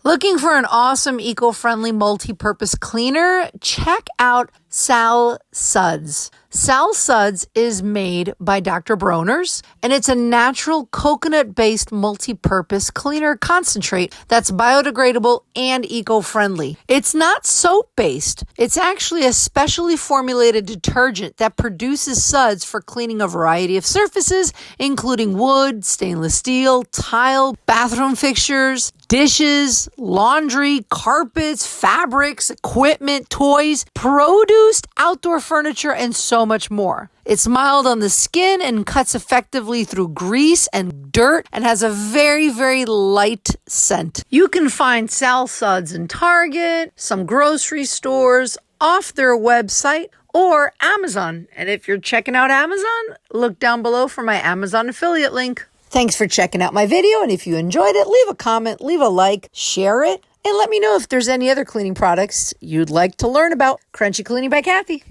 Looking for an awesome eco-friendly multi-purpose cleaner? Check out Sal Suds. Sal Suds is made by Dr. Bronner's, and it's a natural coconut-based multi-purpose cleaner concentrate that's biodegradable and eco-friendly. It's not soap-based. It's actually a specially formulated detergent that produces suds for cleaning a variety of surfaces, including wood, stainless steel, tile, bathroom fixtures, dishes, laundry, carpets, fabrics, equipment, toys, produce, outdoor furniture, and so much more. It's mild on the skin and cuts effectively through grease and dirt and has a very, very light scent. You can find Sal Suds in Target, some grocery stores, off their website, or Amazon. And if you're checking out Amazon, look down below for my Amazon affiliate link. Thanks for checking out my video, and if you enjoyed it, leave a comment, leave a like, share it, and let me know if there's any other cleaning products you'd like to learn about. Crunchy Cleaning by Kathy.